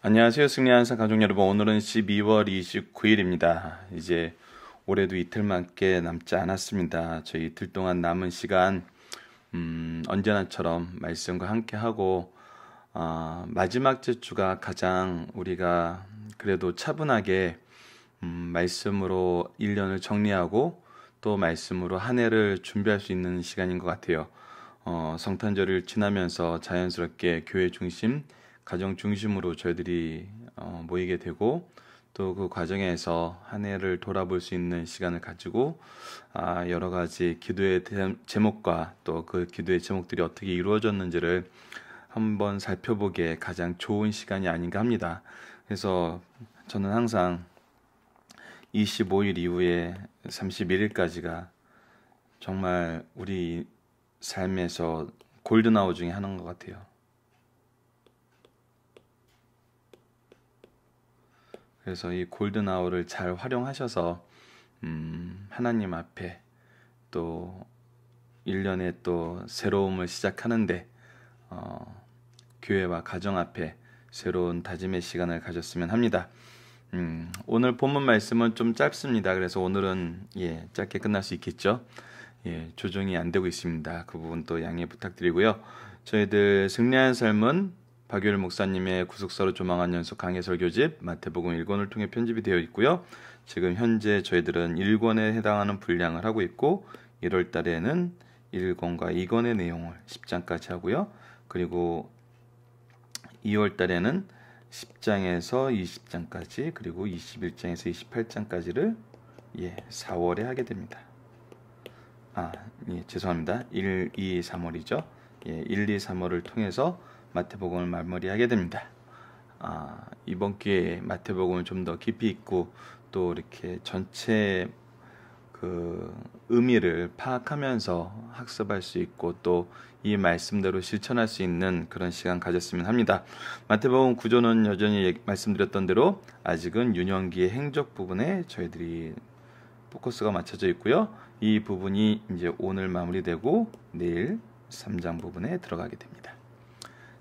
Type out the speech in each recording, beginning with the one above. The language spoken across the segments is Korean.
안녕하세요. 승리한산 가족 여러분. 오늘은 12월 29일입니다. 이제 올해도 이틀밖에 남지 않았습니다. 저희 이틀 동안 남은 시간 언제나처럼 말씀과 함께 하고 마지막 주가 가장 우리가 그래도 차분하게 말씀으로 1년을 정리하고 또 말씀으로 한 해를 준비할 수 있는 시간인 것 같아요. 성탄절을 지나면서 자연스럽게 교회 중심, 가정 중심으로 저희들이 모이게 되고 또 그 과정에서 한 해를 돌아볼 수 있는 시간을 가지고 여러 가지 기도의 제목과 또 그 기도의 제목들이 어떻게 이루어졌는지를 한번 살펴보기에 가장 좋은 시간이 아닌가 합니다. 그래서 저는 항상 25일 이후에 31일까지가 정말 우리 삶에서 골든아워 중에 하나인 것 같아요. 그래서 이 골든아워를 잘 활용하셔서 하나님 앞에 또 1년의 또 새로움을 시작하는데 교회와 가정 앞에 새로운 다짐의 시간을 가졌으면 합니다. 오늘 본문 말씀은 좀 짧습니다. 그래서 오늘은 짧게 끝날 수 있겠죠. 조정이 안 되고 있습니다. 그 부분 또 양해 부탁드리고요. 저희들 승리한 삶은 박유일 목사님의 구속사로 조망한 연속 강해 설교집 마태복음 1권을 통해 편집이 되어 있고요. 지금 현재 저희들은 1권에 해당하는 분량을 하고 있고 1월 달에는 1권과 2권의 내용을 10장까지 하고요. 그리고 2월 달에는 10장에서 20장까지 그리고 21장에서 28장까지를 4월에 하게 됩니다. 죄송합니다. 1, 2, 3월이죠. 1, 2, 3월을 통해서 마태복음을 마무리하게 됩니다. 이번 기회에 마태복음을 좀 더 깊이 있고 또 이렇게 전체 그 의미를 파악하면서 학습할 수 있고 또 이 말씀대로 실천할 수 있는 그런 시간 가졌으면 합니다. 마태복음 구조는 여전히 말씀드렸던 대로 아직은 유년기의 행적 부분에 저희들이 포커스가 맞춰져 있고요. 이 부분이 이제 오늘 마무리되고 내일 3장 부분에 들어가게 됩니다.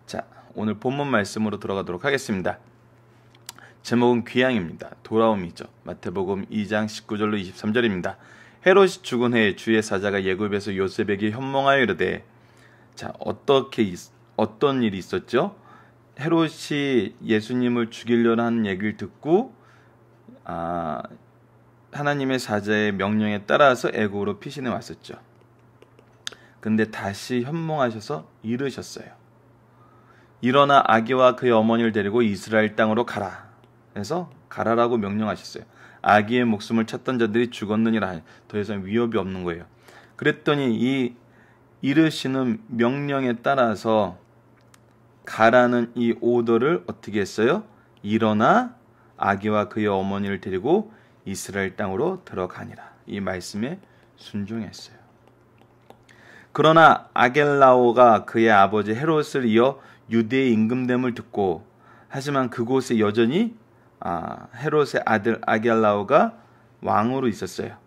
자, 오늘 본문 말씀으로 들어가도록 하겠습니다. 제목은 귀향입니다. 돌아옴이죠. 마태복음 2장 19절로 23절입니다. 헤롯이 죽은 해에 주의 사자가 예굽에서 요셉에게 현몽하여 이르되, 자, 어떤 일이 있었죠? 헤롯이 예수님을 죽이려는 하는 얘기를 듣고 하나님의 사자의 명령에 따라서 애굽으로 피신해 왔었죠. 근데 다시 현몽하셔서 이르셨어요. 일어나 아기와 그의 어머니를 데리고 이스라엘 땅으로 가라. 그래서 가라라고 명령하셨어요. 아기의 목숨을 찾던 자들이 죽었느니라. 더 이상 위협이 없는 거예요. 그랬더니 이 이르시는 명령에 따라서 가라는 이 오더를 어떻게 했어요? 일어나 아기와 그의 어머니를 데리고 이스라엘 땅으로 들어가니라. 이 말씀에 순종했어요. 그러나 아겔라오가 그의 아버지 헤롯을 이어 유대의 임금됨을 듣고, 하지만 그곳에 여전히 헤롯의 아들 아겔라오가 왕으로 있었어요.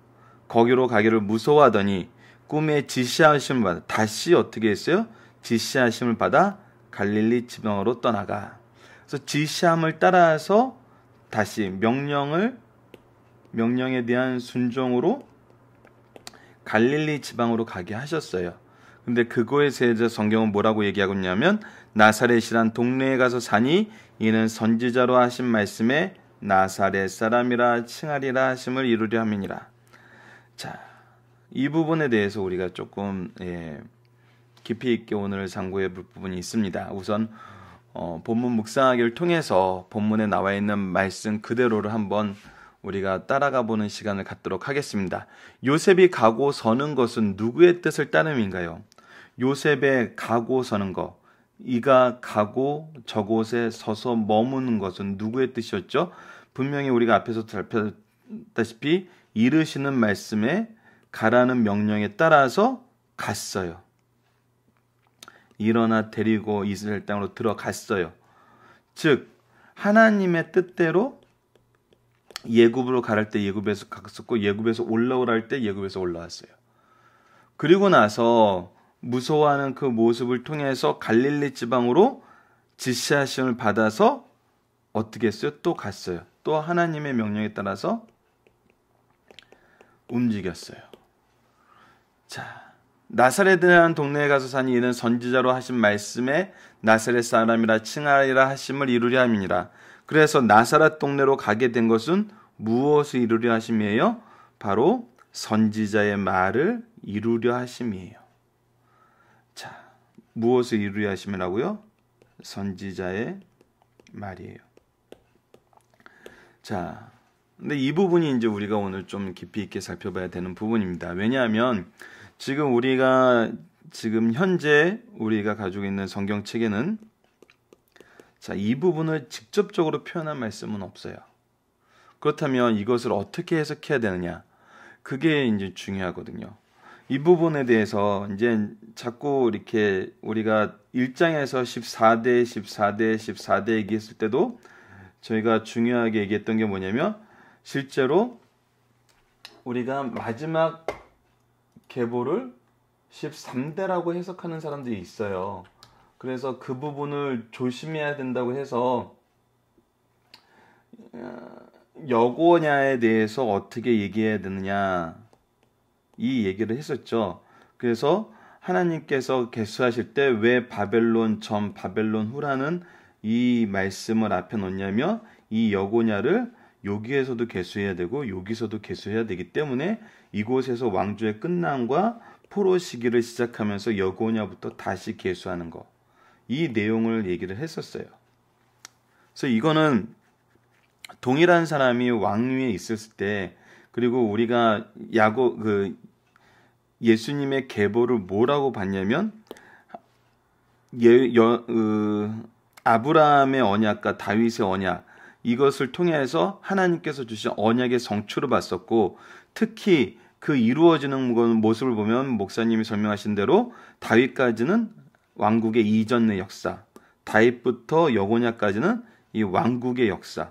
거기로 가기를 무서워하더니 꿈에 지시하심을 받아 다시 어떻게 했어요? 지시하심을 받아 갈릴리 지방으로 떠나가. 그래서 지시함을 따라서 다시 명령에 대한 순종으로 갈릴리 지방으로 가게 하셨어요. 근데 그거에 대해서 성경은 뭐라고 얘기하고 있냐면, 나사렛이란 동네에 가서 사니 이는 선지자로 하신 말씀에 나사렛 사람이라 칭하리라 하심을 이루려 함이니라. 자, 이 부분에 대해서 우리가 조금 깊이 있게 오늘 상고해 볼 부분이 있습니다. 우선 본문 묵상하기를 통해서 본문에 나와 있는 말씀 그대로를 한번 우리가 따라가 보는 시간을 갖도록 하겠습니다. 요셉이 가고 서는 것은 누구의 뜻을 따름인가요? 요셉의 가고 서는 것, 이가 가고 저곳에 서서 머무는 것은 누구의 뜻이었죠? 분명히 우리가 앞에서 살펴봤다시피 이르시는 말씀에 가라는 명령에 따라서 갔어요. 일어나 데리고 이스라엘 땅으로 들어갔어요. 즉 하나님의 뜻대로 예굽으로 가랄 때 예굽에서 갔었고, 예굽에서 올라오라 할 때 예굽에서 올라왔어요. 그리고 나서 무서워하는 그 모습을 통해서 갈릴리 지방으로 지시하심을 받아서 어떻게 했어요? 또 갔어요. 또 하나님의 명령에 따라서 움직였어요. 자, 나사렛이라는 동네에 가서 사니 이는 선지자로 하신 말씀에 나사렛 사람이라 칭하리라 하심을 이루려 함이니라. 그래서 나사렛 동네로 가게 된 것은 무엇을 이루려 하심이에요? 바로 선지자의 말을 이루려 하심이에요. 자, 무엇을 이루려 하심이라고요? 선지자의 말이에요. 자, 근데 이 부분이 이제 우리가 오늘 좀 깊이 있게 살펴봐야 되는 부분입니다. 왜냐하면 지금 현재 우리가 가지고 있는 성경책에는 자, 이 부분을 직접적으로 표현한 말씀은 없어요. 그렇다면 이것을 어떻게 해석해야 되느냐? 그게 이제 중요하거든요. 이 부분에 대해서 이제 자꾸 이렇게 우리가 1장에서 14대 얘기했을 때도 저희가 중요하게 얘기했던 게 뭐냐면 실제로 우리가 마지막 계보를 13대라고 해석하는 사람들이 있어요. 그래서 그 부분을 조심해야 된다고 해서 여고냐에 대해서 어떻게 얘기해야 되느냐 이 얘기를 했었죠. 그래서 하나님께서 계수하실 때 왜 바벨론 전 바벨론 후라는 이 말씀을 앞에 놓냐면 이 여고냐를 여기에서도 계수해야 되고 여기서도 계수해야 되기 때문에 이곳에서 왕조의 끝남과 포로 시기를 시작하면서 여고냐부터 다시 계수하는 거. 이 내용을 얘기를 했었어요. 그래서 이거는 동일한 사람이 왕위에 있었을 때 그리고 우리가 예수님의 계보를 뭐라고 봤냐면 아브라함의 언약과 다윗의 언약 이것을 통해서 하나님께서 주신 언약의 성취를 봤었고 특히 그 이루어지는 모습을 보면 목사님이 설명하신 대로 다윗까지는 왕국의 이전의 역사, 다윗부터 여고냐까지는 이 왕국의 역사,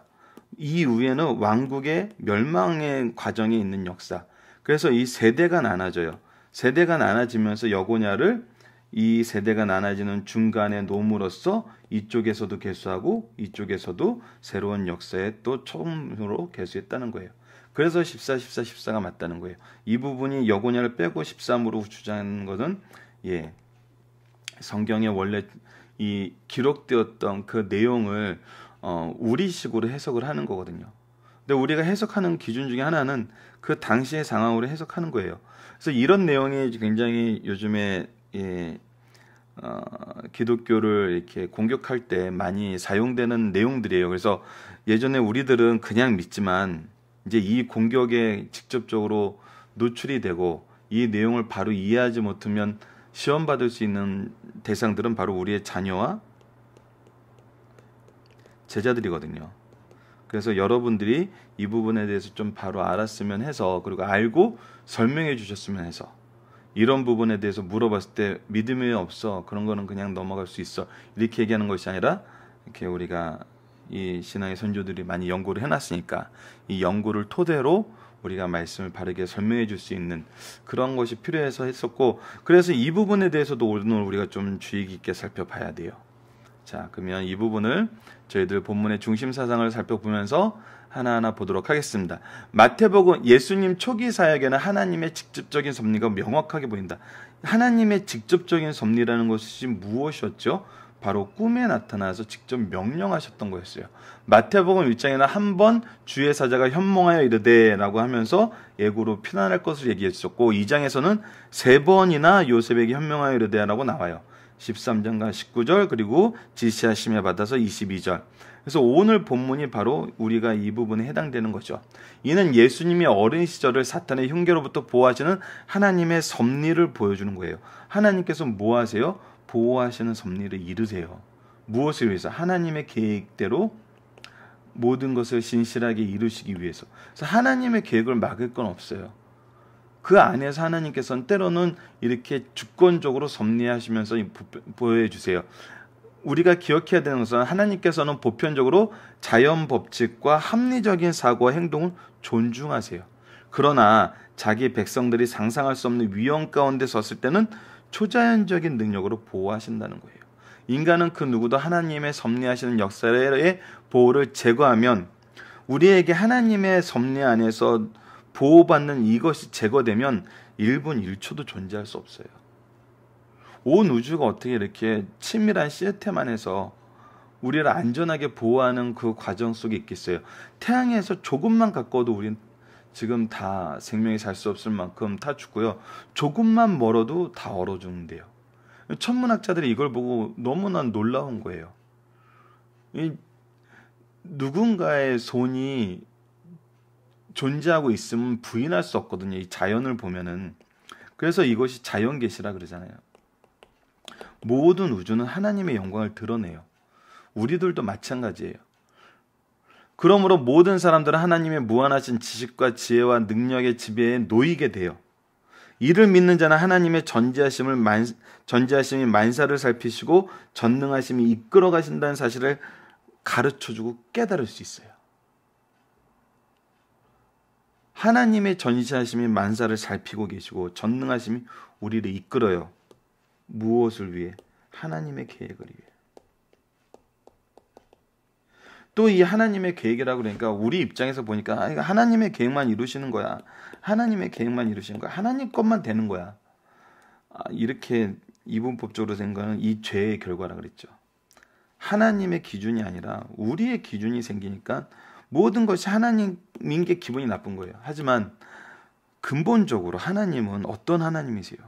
이후에는 왕국의 멸망의 과정에 있는 역사. 그래서 이 세대가 나눠져요. 세대가 나눠지면서 여고냐를 이 세대가 나눠지는 중간에 놓음으로써 이쪽에서도 계수하고 이쪽에서도 새로운 역사에 또 처음으로 계수했다는 거예요. 그래서 14가 맞다는 거예요. 이 부분이 여고냐를 빼고 13으로 주장하는 것은 성경에 원래 이 기록되었던 그 내용을 우리식으로 해석을 하는 거거든요. 근데 우리가 해석하는 기준 중에 하나는 그 당시의 상황으로 해석하는 거예요. 그래서 이런 내용이 굉장히 요즘에 기독교를 이렇게 공격할 때 많이 사용되는 내용들이에요. 그래서 예전에 우리들은 그냥 믿지만 이제 이 공격에 직접적으로 노출이 되고 이 내용을 바로 이해하지 못하면 시험 받을 수 있는 대상들은 바로 우리의 자녀와 제자들이거든요. 그래서 여러분들이 이 부분에 대해서 좀 바로 알았으면 해서 그리고 알고 설명해 주셨으면 해서 이런 부분에 대해서 물어봤을 때 믿음이 없어 그런 거는 그냥 넘어갈 수 있어 이렇게 얘기하는 것이 아니라 이렇게 우리가 이 신앙의 선조들이 많이 연구를 해놨으니까 이 연구를 토대로 우리가 말씀을 바르게 설명해 줄 수 있는 그런 것이 필요해서 했었고 그래서 이 부분에 대해서도 오늘 우리가 좀 주의 깊게 살펴봐야 돼요. 자, 그러면 이 부분을 저희들 본문의 중심 사상을 살펴보면서 하나하나 보도록 하겠습니다. 마태복음 예수님 초기 사역에는 하나님의 직접적인 섭리가 명확하게 보인다. 하나님의 직접적인 섭리라는 것이 무엇이었죠? 바로 꿈에 나타나서 직접 명령하셨던 거였어요. 마태복음 1장에는 한 번 주의 사자가 현몽하여 이르되 라고 하면서 애굽으로 피난할 것을 얘기했었고 2장에서는 3번이나 요셉에게 현명하여 이르되 라고 나와요. 13장과 19절 그리고 지시하심에 받아서 22절. 그래서 오늘 본문이 바로 우리가 이 부분에 해당되는 거죠. 이는 예수님이 어린 시절을 사탄의 흉계로부터 보호하시는 하나님의 섭리를 보여주는 거예요. 하나님께서 뭐 하세요? 보호하시는 섭리를 이루세요. 무엇을 위해서? 하나님의 계획대로 모든 것을 신실하게 이루시기 위해서. 그래서 하나님의 계획을 막을 건 없어요. 그 안에서 하나님께서는 때로는 이렇게 주권적으로 섭리하시면서 보여주세요. 우리가 기억해야 되는 것은 하나님께서는 보편적으로 자연 법칙과 합리적인 사고와 행동을 존중하세요. 그러나 자기 백성들이 상상할 수 없는 위험 가운데 섰을 때는 초자연적인 능력으로 보호하신다는 거예요. 인간은 그 누구도 하나님의 섭리하시는 역사의 보호를 제거하면 우리에게 하나님의 섭리 안에서 보호받는 이것이 제거되면 1분 1초도 존재할 수 없어요. 온 우주가 어떻게 이렇게 친밀한 시스템 안에서 우리를 안전하게 보호하는 그 과정 속에 있겠어요. 태양에서 조금만 가까워도 우린 지금 다 생명이 살 수 없을 만큼 다 죽고요. 조금만 멀어도 다 얼어 죽는데요. 천문학자들이 이걸 보고 너무나 놀라운 거예요. 누군가의 손이 존재하고 있으면 부인할 수 없거든요. 이 자연을 보면은. 그래서 이것이 자연계시라 그러잖아요. 모든 우주는 하나님의 영광을 드러내요. 우리들도 마찬가지예요. 그러므로 모든 사람들은 하나님의 무한하신 지식과 지혜와 능력의 지배에 놓이게 돼요. 이를 믿는 자는 하나님의 전지하심이 만사를 살피시고 전능하심이 이끌어 가신다는 사실을 가르쳐주고 깨달을 수 있어요. 하나님의 전지하심이 만사를 살피고 계시고 전능하심이 우리를 이끌어요. 무엇을 위해? 하나님의 계획을 위해. 또 이 하나님의 계획이라고 그러니까 우리 입장에서 보니까 하나님의 계획만 이루시는 거야. 하나님의 계획만 이루시는 거야. 하나님 것만 되는 거야. 이렇게 이분법적으로 생각하는 이 죄의 결과라 그랬죠. 하나님의 기준이 아니라 우리의 기준이 생기니까 모든 것이 하나님인 게 기분이 나쁜 거예요. 하지만 근본적으로 하나님은 어떤 하나님이세요?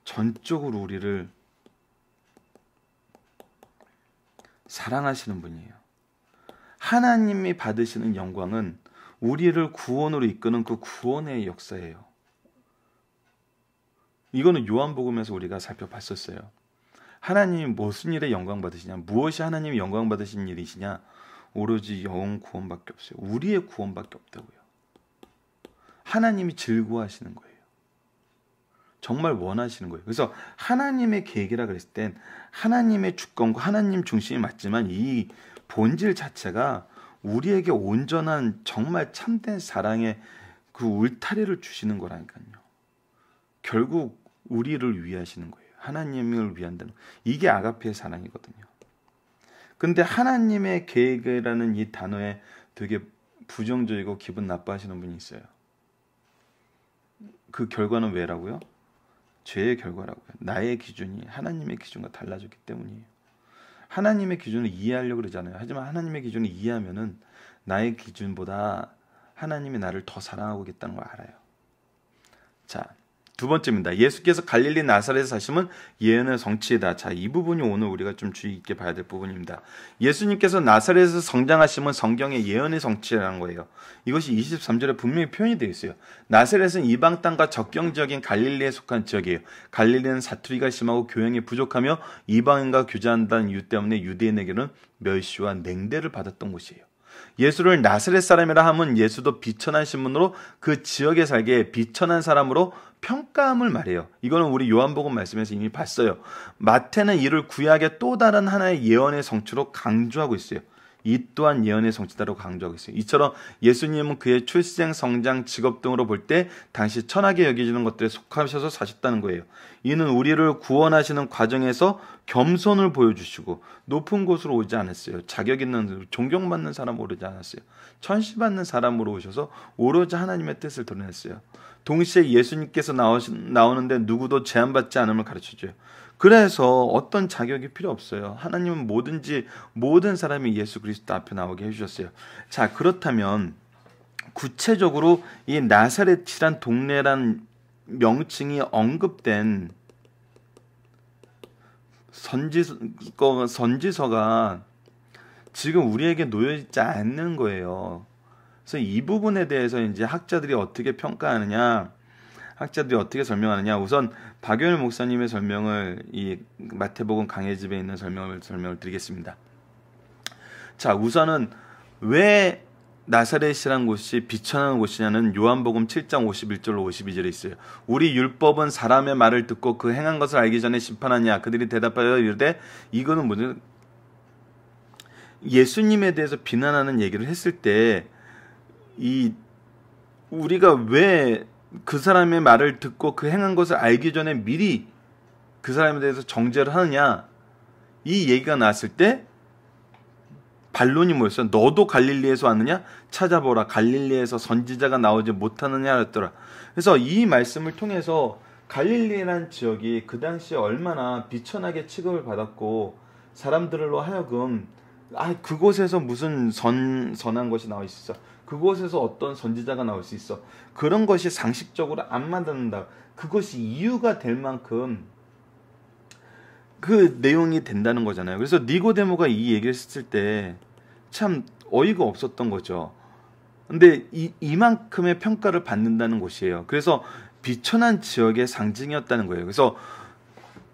전적으로 우리를 사랑하시는 분이에요. 하나님이 받으시는 영광은 우리를 구원으로 이끄는 그 구원의 역사예요. 이거는 요한복음에서 우리가 살펴봤었어요. 하나님이 무슨 일에 영광 받으시냐? 무엇이 하나님이 영광 받으신 일이시냐? 오로지 영혼 구원밖에 없어요. 우리의 구원밖에 없다고요. 하나님이 즐거워하시는 거예요. 정말 원하시는 거예요. 그래서 하나님의 계획이라 그랬을 땐 하나님의 주권과 하나님 중심이 맞지만 이 본질 자체가 우리에게 온전한 정말 참된 사랑의 그 울타리를 주시는 거라니까요. 결국 우리를 위하시는 거예요. 하나님을 위한다는 이게 아가페의 사랑이거든요. 근데 하나님의 계획이라는 이 단어에 되게 부정적이고 기분 나빠하시는 분이 있어요. 그 결과는 왜라고요? 죄의 결과라고요. 나의 기준이 하나님의 기준과 달라졌기 때문이에요. 하나님의 기준을 이해하려고 그러잖아요. 하지만 하나님의 기준을 이해하면은 나의 기준보다 하나님이 나를 더 사랑하고 있다는 걸 알아요. 자, 두 번째입니다. 예수께서 갈릴리 나사렛에 사심은 예언의 성취이다. 자, 이 부분이 오늘 우리가 좀 주의 깊게 봐야 될 부분입니다. 예수님께서 나사렛에서 성장하심은 성경의 예언의 성취라는 거예요. 이것이 23절에 분명히 표현이 되어 있어요. 나사렛은 이방 땅과 접경 지역인 갈릴리에 속한 지역이에요. 갈릴리는 사투리가 심하고 교양이 부족하며 이방인과 교제한다는 이유 때문에 유대인에게는 멸시와 냉대를 받았던 곳이에요. 예수를 나사렛 사람이라 하면 예수도 비천한 신분으로 그 지역에 살게 비천한 사람으로 평가함을 말해요. 이거는 우리 요한복음 말씀에서 이미 봤어요. 마태는 이를 구약의 또 다른 하나의 예언의 성취로 강조하고 있어요. 이 또한 예언의 성취다라고 강조하고 있어요. 이처럼 예수님은 그의 출생, 성장, 직업 등으로 볼 때 당시 천하게 여겨지는 것들에 속하셔서 사셨다는 거예요. 이는 우리를 구원하시는 과정에서 겸손을 보여주시고 높은 곳으로 오지 않았어요. 자격 있는 존경받는 사람으로 오지 않았어요. 천시받는 사람으로 오셔서 오로지 하나님의 뜻을 드러냈어요. 동시에 예수님께서 나오는데 누구도 제한받지 않음을 가르쳐줘요. 그래서 어떤 자격이 필요 없어요. 하나님은 뭐든지 모든 사람이 예수 그리스도 앞에 나오게 해주셨어요. 자, 그렇다면 구체적으로 이 나사렛이란 동네란 명칭이 언급된 선지서가 지금 우리에게 놓여있지 않는 거예요. 그래서 이 부분에 대해서 이제 학자들이 어떻게 평가하느냐, 학자들이 어떻게 설명하느냐. 우선 박연일 목사님의 설명을 이 마태복음 강해집에 있는 설명을 드리겠습니다. 자, 우선은 왜 나사렛이라는 곳이 비천한 곳이냐는 요한복음 7장 51절 52절에 있어요. 우리 율법은 사람의 말을 듣고 그 행한 것을 알기 전에 심판하냐. 그들이 대답하여 이르되 이거는 뭐죠? 예수님에 대해서 비난하는 얘기를 했을 때 이 우리가 왜 그 사람의 말을 듣고 그 행한 것을 알기 전에 미리 그 사람에 대해서 정죄를 하느냐. 이 얘기가 나왔을 때 반론이 뭐였어요? 너도 갈릴리에서 왔느냐? 찾아보라. 갈릴리에서 선지자가 나오지 못하느냐 했더라. 그래서 이 말씀을 통해서 갈릴리라는 지역이 그 당시에 얼마나 비천하게 취급을 받았고 사람들로 하여금 그곳에서 무슨 선한 것이 나올 수 있어. 그곳에서 어떤 선지자가 나올 수 있어. 그런 것이 상식적으로 안 맞는다. 그것이 이유가 될 만큼 그 내용이 된다는 거잖아요. 그래서 니고데모가 이 얘기를 했을 때 참 어이가 없었던 거죠. 근데 이만큼의 평가를 받는다는 곳이에요. 그래서 비천한 지역의 상징이었다는 거예요. 그래서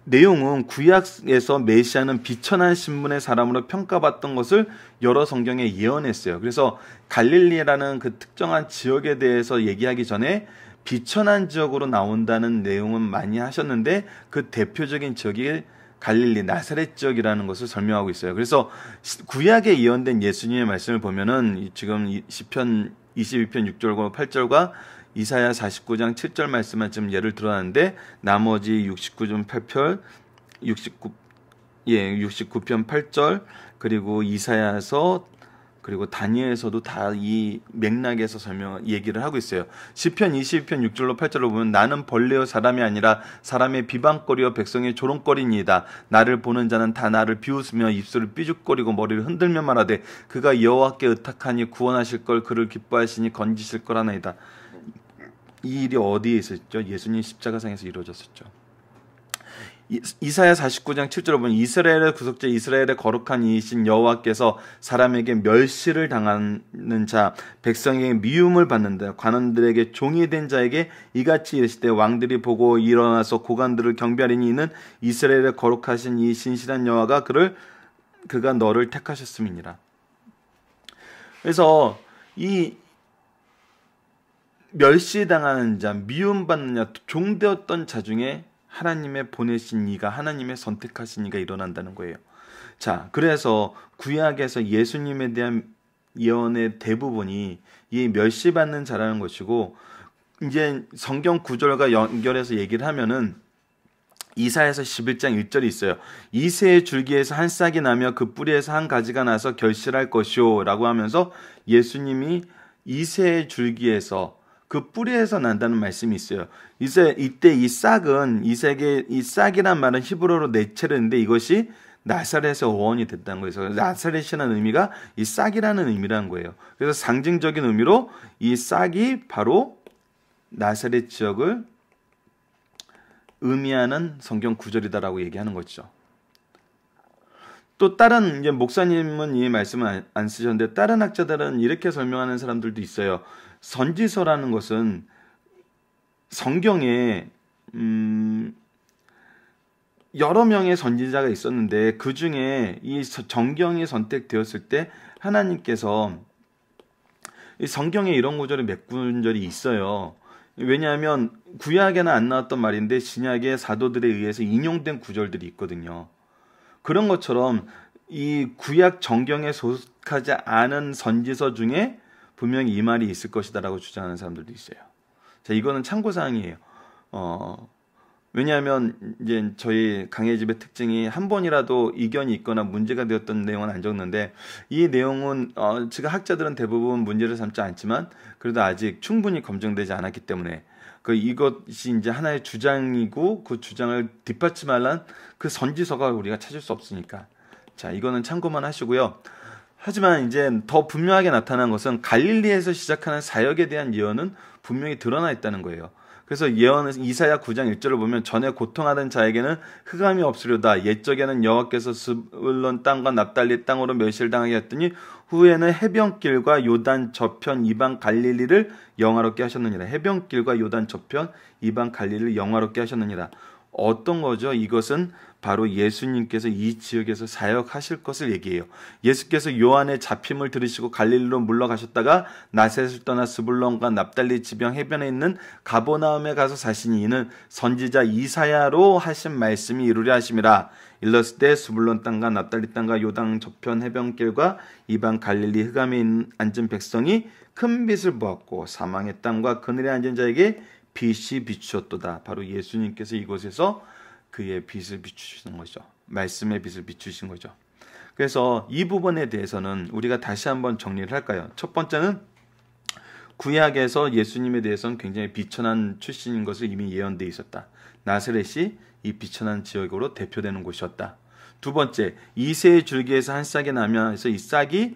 내용은 구약에서 메시아는 비천한 신분의 사람으로 평가받던 것을 여러 성경에 예언했어요. 그래서 갈릴리라는 그 특정한 지역에 대해서 얘기하기 전에 비천한 지역으로 나온다는 내용은 많이 하셨는데 그 대표적인 지역이 갈릴리 나사렛 지역이라는 것을 설명하고 있어요. 그래서 구약에 예언된 예수님의 말씀을 보면은 지금 시편 22편 6절과 8절과 이사야 49장 7절 말씀만 좀 예를 들어놨는데 나머지 69편 8편 69편 8절 그리고 이사야서 그리고 다니엘서도 다 이 맥락에서 얘기를 하고 있어요. 시편 22편 6절로 8절로 보면 나는 벌레요 사람이 아니라 사람의 비방거리요 백성의 조롱거리니이다. 나를 보는 자는 다 나를 비웃으며 입술을 삐죽거리고 머리를 흔들며 말하되 그가 여호와께 의탁하니 구원하실 걸 그를 기뻐하시니 건지실 거라나이다. 이 일이 어디에 있었죠? 예수님 십자가상에서 이루어졌었죠. 이사야 49장 7절을 보면 이스라엘의 구속자 이스라엘의 거룩한 이이신 여호와께서 사람에게 멸시를 당하는 자 백성에게 미움을 받는다. 관원들에게 종이 된 자에게 이같이 이르시되 왕들이 보고 일어나서 고관들을 경배하리니 이는 이스라엘의 거룩하신 이 신실한 여호와가 그가 너를 택하셨음이니라. 그래서 이 멸시당하는 자, 미움받는 자, 종되었던 자 중에 하나님의 보내신 이가 하나님의 선택하신 이가 일어난다는 거예요. 자, 그래서 구약에서 예수님에 대한 예언의 대부분이 이 멸시받는 자라는 것이고 이제 성경 구절과 연결해서 얘기를 하면은 이사야서 11장 1절이 있어요. 이새의 줄기에서 한 싹이 나며 그 뿌리에서 한 가지가 나서 결실할 것이오 라고 하면서 예수님이 이새의 줄기에서 그 뿌리에서 난다는 말씀이 있어요. 이때 이 싹은 이 싹이란 말은 히브리어로 네체르인데 이것이 나사렛의 어원이 됐다는 거예요. 그래서 나사렛이라는 의미가 이 싹이라는 의미라는 거예요. 그래서 상징적인 의미로 이 싹이 바로 나사렛 지역을 의미하는 성경 구절이다라고 얘기하는 거죠. 또 다른 이제 목사님은 이 말씀을 안 쓰셨는데 다른 학자들은 이렇게 설명하는 사람들도 있어요. 선지서라는 것은 성경에 여러 명의 선지자가 있었는데 그 중에 이 정경이 선택되었을 때 하나님께서 이 성경에 이런 구절이 몇 구절이 있어요. 왜냐하면 구약에는 안 나왔던 말인데 신약의 사도들에 의해서 인용된 구절들이 있거든요. 그런 것처럼 이 구약 정경에 속하지 않은 선지서 중에 분명히 이 말이 있을 것이다라고 주장하는 사람들도 있어요. 자, 이거는 참고사항이에요. 왜냐하면 이제 저희 강해집의 특징이 한 번이라도 이견이 있거나 문제가 되었던 내용은 안 적는데 이 내용은 지금 학자들은 대부분 문제를 삼지 않지만 그래도 아직 충분히 검증되지 않았기 때문에 이것이 이제 하나의 주장이고 그 주장을 뒷받침하려는 그 선지서가 우리가 찾을 수 없으니까 자 이거는 참고만 하시고요. 하지만 이제 더 분명하게 나타난 것은 갈릴리에서 시작하는 사역에 대한 예언은 분명히 드러나 있다는 거예요. 그래서 예언은 이사야 9장 1절을 보면 전에 고통하던 자에게는 흑암이 없으려다. 옛적에는 여호와께서 스불론 땅과 납달리 땅으로 멸시를 당하게 했더니 후에는 해변길과 요단 저편 이방 갈릴리를 영화롭게 하셨느니라. 해변길과 요단 저편 이방 갈릴리를 영화롭게 하셨느니라. 어떤 거죠? 이것은 바로 예수님께서 이 지역에서 사역하실 것을 얘기해요. 예수께서 요한의 잡힘을 들으시고 갈릴리로 물러가셨다가 나셋을 떠나 스불론과 납달리 지방 해변에 있는 가버나움에 가서 사시니 이는 선지자 이사야로 하신 말씀이 이루려 하심이라. 일렀을 때 스불론 땅과 납달리 땅과 요단 저편 해변길과 이방 갈릴리 흑암에 앉은 백성이 큰 빛을 보았고 사망의 땅과 그늘에 앉은 자에게 빛이 비추었도다. 바로 예수님께서 이곳에서 그의 빛을 비추시는 것이죠. 말씀의 빛을 비추신 거죠. 그래서 이 부분에 대해서는 우리가 다시 한번 정리를 할까요? 첫 번째는 구약에서 예수님에 대해서는 굉장히 비천한 출신인 것을 이미 예언되어 있었다. 나사렛이 이 비천한 지역으로 대표되는 곳이었다. 두 번째, 이새의 줄기에서 한 싹이 나면서 이 싹이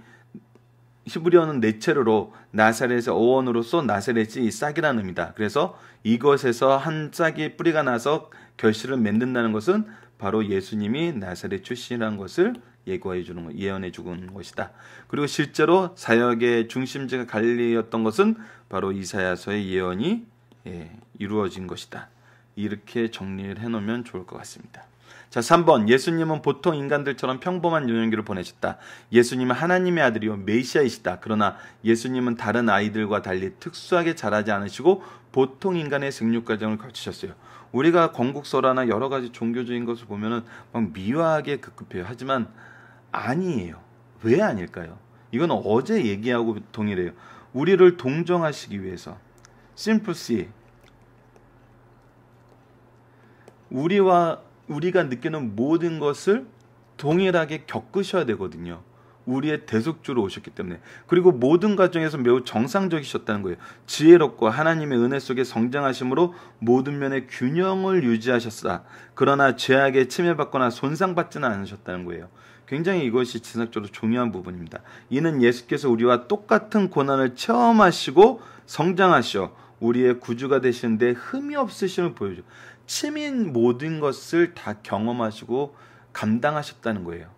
히브리어는 네체르로 나사렛의 어원으로서 나사렛이 이 싹이라는 의미다. 그래서 이것에서 한 싹이 뿌리가 나서 결실을 맺는다는 것은 바로 예수님이 나사렛 출신이라는 것을 예언해 주는 것이다. 그리고 실제로 사역의 중심지가 갈릴리였던 것은 바로 이사야서의 예언이 이루어진 것이다. 이렇게 정리를 해놓으면 좋을 것 같습니다. 자, 3번. 예수님은 보통 인간들처럼 평범한 유년기를 보내셨다. 예수님은 하나님의 아들이요 메시아이시다. 그러나 예수님은 다른 아이들과 달리 특수하게 자라지 않으시고 보통 인간의 생육 과정을 거치셨어요. 우리가 건국설화나 여러 가지 종교적인 것을 보면은 막 미화하게 급급해요. 하지만 아니에요. 왜 아닐까요? 이건 어제 얘기하고 동일해요. 우리를 동정하시기 위해서. 심플시. 우리가 느끼는 모든 것을 동일하게 겪으셔야 되거든요. 우리의 대속주로 오셨기 때문에. 그리고 모든 과정에서 매우 정상적이셨다는 거예요. 지혜롭고 하나님의 은혜 속에 성장하심으로 모든 면의 균형을 유지하셨다. 그러나 죄악에 침해받거나 손상받지는 않으셨다는 거예요. 굉장히 이것이 진학적으로 중요한 부분입니다. 이는 예수께서 우리와 똑같은 고난을 체험하시고 성장하셔 우리의 구주가 되시는데 흠이 없으심을 보여줘. 치민 모든 것을 다 경험하시고 감당하셨다는 거예요.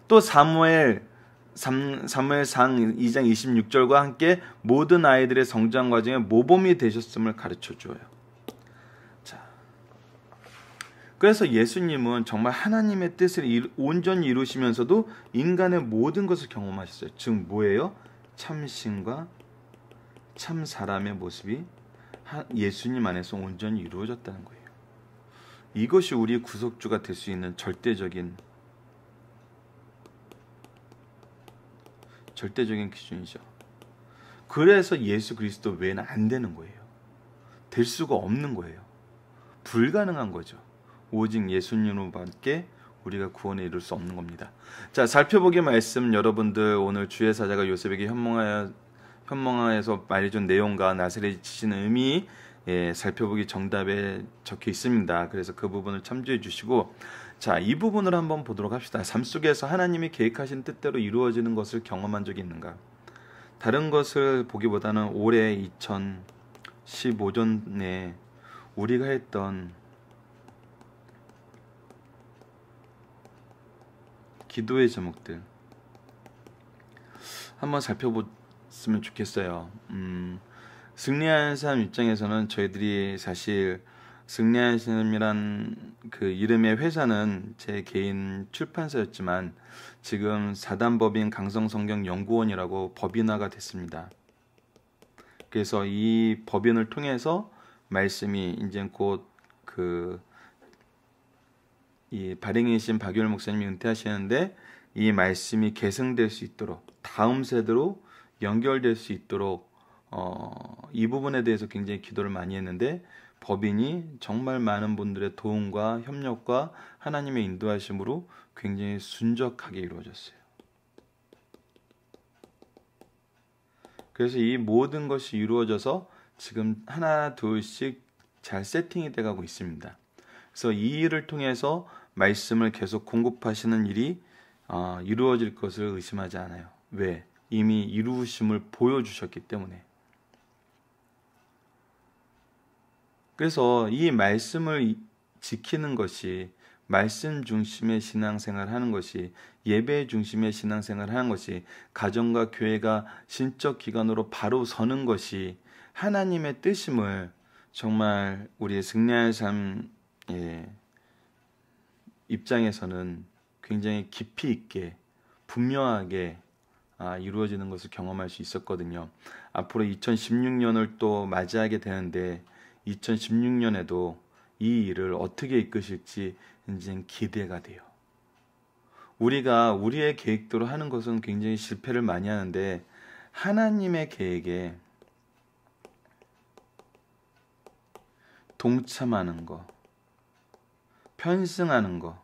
또 사무엘상 2장 26절과 함께 모든 아이들의 성장 과정에 모범이 되셨음을 가르쳐 줘요. 자, 그래서 예수님은 정말 하나님의 뜻을 온전히 이루시면서도 인간의 모든 것을 경험하셨어요. 즉 뭐예요? 참신과 참 사람의 모습이 예수님 안에서 온전히 이루어졌다는 거예요. 이것이 우리 구속주가 될 수 있는 절대적인 기준이죠. 그래서 예수 그리스도 외에는 안 되는 거예요. 될 수가 없는 거예요. 불가능한 거죠. 오직 예수님으로밖에 우리가 구원에 이룰 수 없는 겁니다. 자, 살펴보기 말씀 여러분들 오늘 주의 사자가 요셉에게 현몽하에서 말해준 내용과 나사렛이 지시는 의미 살펴보기 정답에 적혀 있습니다. 그래서 그 부분을 참조해 주시고 자, 이 부분을 한번 보도록 합시다. 삶 속에서 하나님이 계획하신 뜻대로 이루어지는 것을 경험한 적이 있는가? 다른 것을 보기보다는 올해 2015년에 우리가 했던 기도의 제목들 한번 살펴봤으면 좋겠어요. 승리하는 사람 입장에서는 저희들이 사실 승리하는 사람이란 그 이름의 회사는 제 개인 출판사였지만 지금 사단법인 강성성경연구원이라고 법인화가 됐습니다. 그래서 이 법인을 통해서 말씀이 이제 곧 이 발행이신 박유열 목사님이 은퇴하시는데 이 말씀이 계승될 수 있도록 다음 세대로 연결될 수 있도록 이 부분에 대해서 굉장히 기도를 많이 했는데 법인이 정말 많은 분들의 도움과 협력과 하나님의 인도하심으로 굉장히 순적하게 이루어졌어요. 그래서 이 모든 것이 이루어져서 지금 하나 둘씩 잘 세팅이 돼가고 있습니다. 그래서 이 일을 통해서 말씀을 계속 공급하시는 일이 이루어질 것을 의심하지 않아요. 왜? 이미 이루심을 보여주셨기 때문에. 그래서 이 말씀을 지키는 것이 말씀 중심의 신앙생활 하는 것이 예배 중심의 신앙생활 하는 것이 가정과 교회가 신적 기관으로 바로 서는 것이 하나님의 뜻임을 정말 우리의 승리할 삶의 입장에서는 굉장히 깊이 있게 분명하게 이루어지는 것을 경험할 수 있었거든요. 앞으로 2016년을 또 맞이하게 되는데 2016년에도 이 일을 어떻게 이끄실지 이제 기대가 돼요. 우리가 우리의 계획대로 하는 것은 굉장히 실패를 많이 하는데 하나님의 계획에 동참하는 거, 편승하는 거,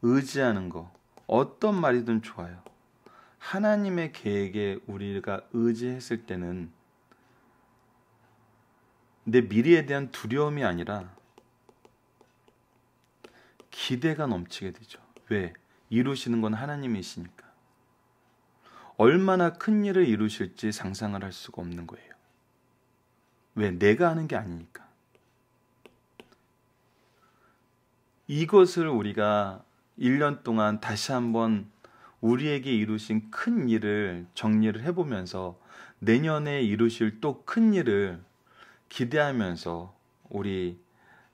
의지하는 거, 어떤 말이든 좋아요. 하나님의 계획에 우리가 의지했을 때는 내 미래에 대한 두려움이 아니라 기대가 넘치게 되죠. 왜? 이루시는 건 하나님이시니까. 얼마나 큰 일을 이루실지 상상을 할 수가 없는 거예요. 왜? 내가 하는 게 아니니까. 이것을 우리가 1년 동안 다시 한번 우리에게 이루신 큰 일을 정리를 해보면서 내년에 이루실 또 큰 일을 기대하면서 우리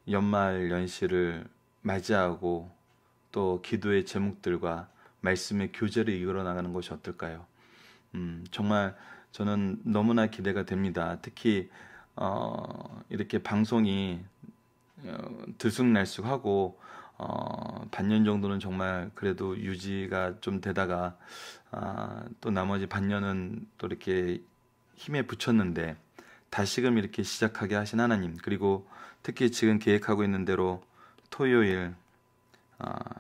연말 연시를 맞이하고 또 기도의 제목들과 말씀의 교제를 이끌어 나가는 것이 어떨까요? 정말 저는 너무나 기대가 됩니다. 특히 이렇게 방송이 들쑥날쑥하고 반년 정도는 정말 그래도 유지가 좀 되다가 또 나머지 반년은 또 이렇게 힘에 붙였는데 다시금 이렇게 시작하게 하신 하나님, 그리고 특히 지금 계획하고 있는 대로 토요일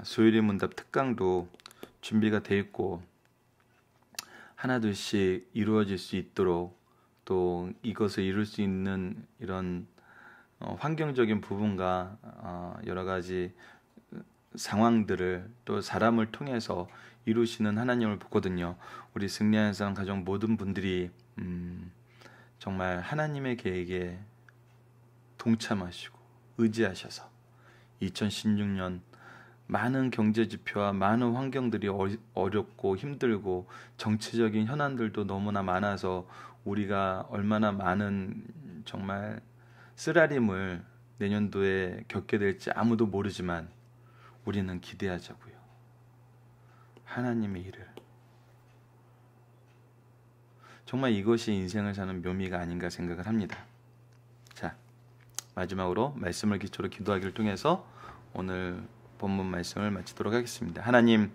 수요일의 문답 특강도 준비가 돼 있고 하나둘씩 이루어질 수 있도록 또 이것을 이룰 수 있는 이런 환경적인 부분과 여러 가지 상황들을 또 사람을 통해서 이루시는 하나님을 보거든요. 우리 승리하는 사람 가정 모든 분들이 정말 하나님의 계획에 동참하시고 의지하셔서 2016년 많은 경제 지표와 많은 환경들이 어렵고 힘들고 정치적인 현안들도 너무나 많아서 우리가 얼마나 많은 정말 쓰라림을 내년도에 겪게 될지 아무도 모르지만 우리는 기대하자고요. 하나님의 일을. 정말 이것이 인생을 사는 묘미가 아닌가 생각을 합니다. 자, 마지막으로 말씀을 기초로 기도하기를 통해서 오늘 본문 말씀을 마치도록 하겠습니다. 하나님,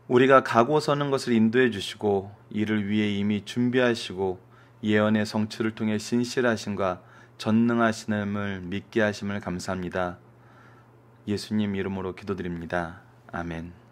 우리가 가고 서는 것을 인도해 주시고 이를 위해 이미 준비하시고 예언의 성취를 통해 신실하심과 전능하심을 믿게 하심을 감사합니다. 예수님 이름으로 기도드립니다. 아멘.